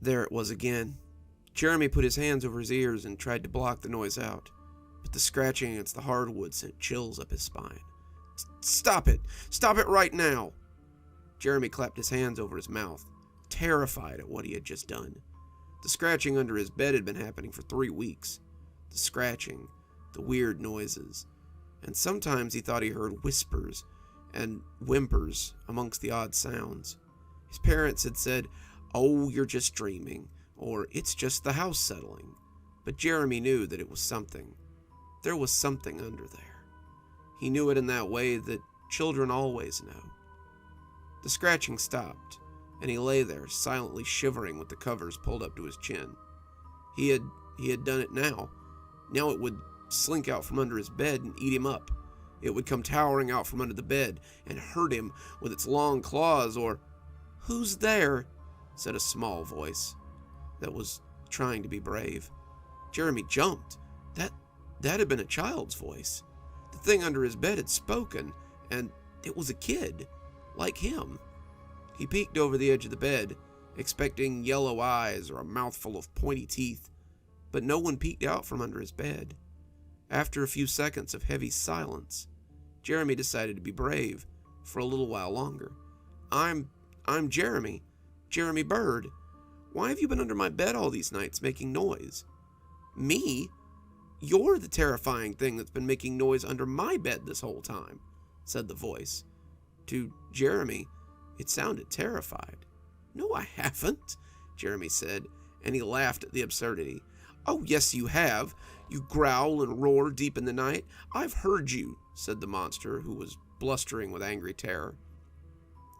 There it was again. Jeremy put his hands over his ears and tried to block the noise out, but the scratching against the hardwood sent chills up his spine. Stop it! Stop it right now! Jeremy clapped his hands over his mouth, terrified at what he had just done. The scratching under his bed had been happening for 3 weeks. The scratching, the weird noises, and sometimes he thought he heard whispers and whimpers amongst the odd sounds. His parents had said, "Oh, you're just dreaming," or "It's just the house settling." But Jeremy knew that it was something. There was something under there. He knew it in that way that children always know. The scratching stopped, and he lay there, silently shivering with the covers pulled up to his chin. He had done it now. Now it would slink out from under his bed and eat him up. It would come towering out from under the bed and hurt him with its long claws, or... "Who's there?" said a small voice that was trying to be brave. Jeremy jumped. That had been a child's voice. The thing under his bed had spoken, and it was a kid, like him. He peeked over the edge of the bed, expecting yellow eyes or a mouthful of pointy teeth, but no one peeked out from under his bed. After a few seconds of heavy silence, Jeremy decided to be brave for a little while longer. I'm Jeremy Bird. Why have you been under my bed all these nights making noise?" "Me? You're the terrifying thing that's been making noise under my bed this whole time," said the voice. To Jeremy, it sounded terrified. "No, I haven't," Jeremy said, and he laughed at the absurdity. "Oh, yes, you have. You growl and roar deep in the night. I've heard you," said the monster, who was blustering with angry terror.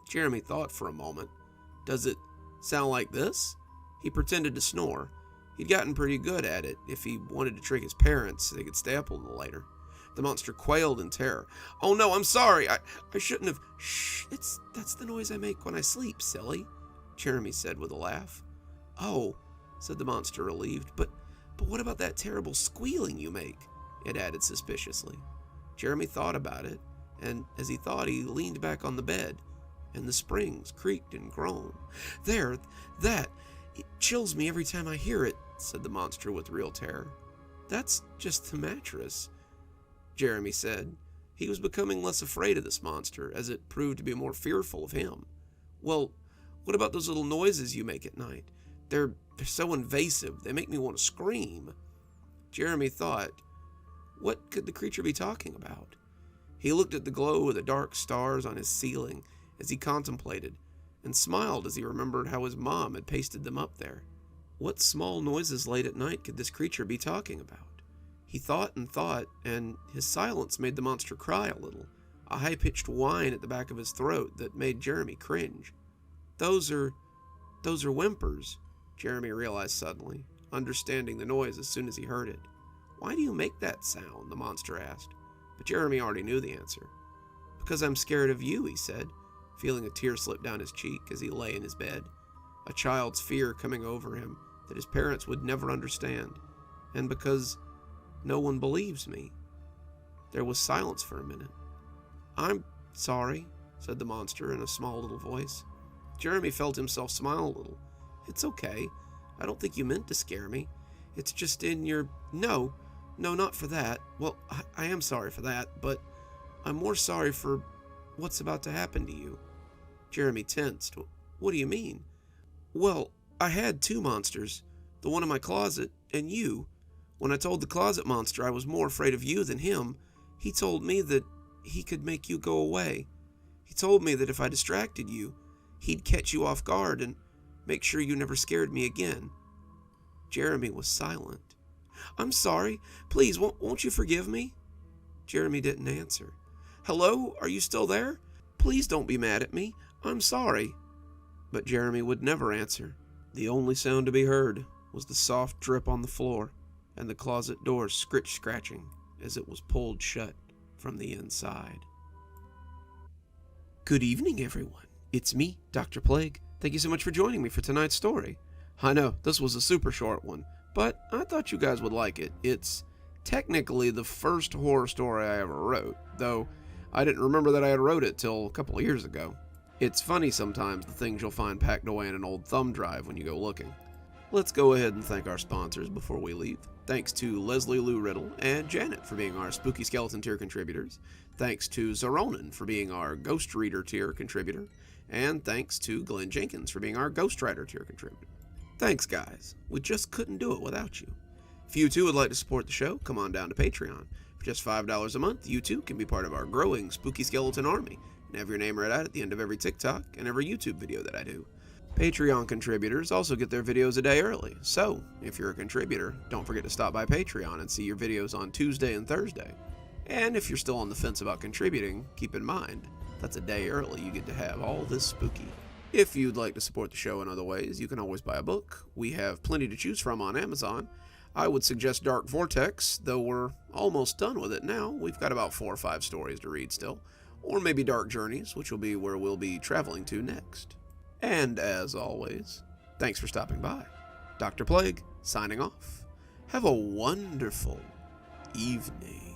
Jeremy thought for a moment. Does it sound like this? He pretended to snore. He'd gotten pretty good at it. If he wanted to trick his parents, they could stay up a little later. The monster quailed in terror. "Oh no, I'm sorry. I shouldn't have." "Shh, that's the noise I make when I sleep, silly," Jeremy said with a laugh. "Oh," said the monster, relieved. But what about that terrible squealing you make?" it added suspiciously. Jeremy thought about it, and as he thought, he leaned back on the bed, and the springs creaked and groaned. It chills me every time I hear it," said the monster with real terror. "That's just the mattress," Jeremy said. He was becoming less afraid of this monster, as it proved to be more fearful of him. "Well, what about those little noises you make at night? They're so invasive, they make me want to scream." Jeremy thought, what could the creature be talking about? He looked at the glow of the dark stars on his ceiling as he contemplated, and smiled as he remembered how his mom had pasted them up there. What small noises late at night could this creature be talking about? He thought and thought, and his silence made the monster cry a little, a high-pitched whine at the back of his throat that made Jeremy cringe. Those are whimpers," Jeremy realized suddenly, understanding the noise as soon as he heard it. "Why do you make that sound?" the monster asked, but Jeremy already knew the answer. "Because I'm scared of you," he said, feeling a tear slip down his cheek as he lay in his bed, a child's fear coming over him that his parents would never understand, and because no one believes me. There was silence for a minute. "I'm sorry," said the monster in a small little voice. Jeremy felt himself smile a little. "It's okay. I don't think you meant to scare me. It's just in your... No, not for that. Well, I am sorry for that, but I'm more sorry for what's about to happen to you." Jeremy tensed. "What do you mean?" "Well, I had 2 monsters, the one in my closet and you. When I told the closet monster I was more afraid of you than him, he told me that he could make you go away. He told me that if I distracted you, he'd catch you off guard and make sure you never scared me again." Jeremy was silent. "I'm sorry. Please, won't you forgive me?" Jeremy didn't answer. "Hello? Are you still there? Please don't be mad at me. I'm sorry." But Jeremy would never answer. The only sound to be heard was the soft drip on the floor and the closet door scratching as it was pulled shut from the inside. Good evening, everyone. It's me, Dr. Plague. Thank you so much for joining me for tonight's story. I know, this was a super short one, but I thought you guys would like it. It's technically the first horror story I ever wrote, though I didn't remember that I had wrote it till a couple of years ago. It's funny sometimes the things you'll find packed away in an old thumb drive when you go looking. Let's go ahead and thank our sponsors before we leave. Thanks to Leslie Lou Riddle and Janet for being our Spooky Skeleton tier contributors. Thanks to Zeronin for being our Ghost Reader tier contributor. And thanks to Glen Jenkins for being our Ghost Rider tier contributor. Thanks, guys. We just couldn't do it without you. If you too would like to support the show, come on down to Patreon. For just $5 a month, you too can be part of our growing Spooky Skeleton army and have your name read out at the end of every TikTok and every YouTube video that I do. Patreon contributors also get their videos a day early, so if you're a contributor, don't forget to stop by Patreon and see your videos on Tuesday and Thursday. And if you're still on the fence about contributing, keep in mind, that's a day early you get to have all this spooky. If you'd like to support the show in other ways, you can always buy a book. We have plenty to choose from on Amazon. I would suggest Dark Vortex, though we're almost done with it now. We've got about 4 or 5 stories to read still. Or maybe Dark Journeys, which will be where we'll be traveling to next. And as always, thanks for stopping by. Dr. Plague, signing off. Have a wonderful evening.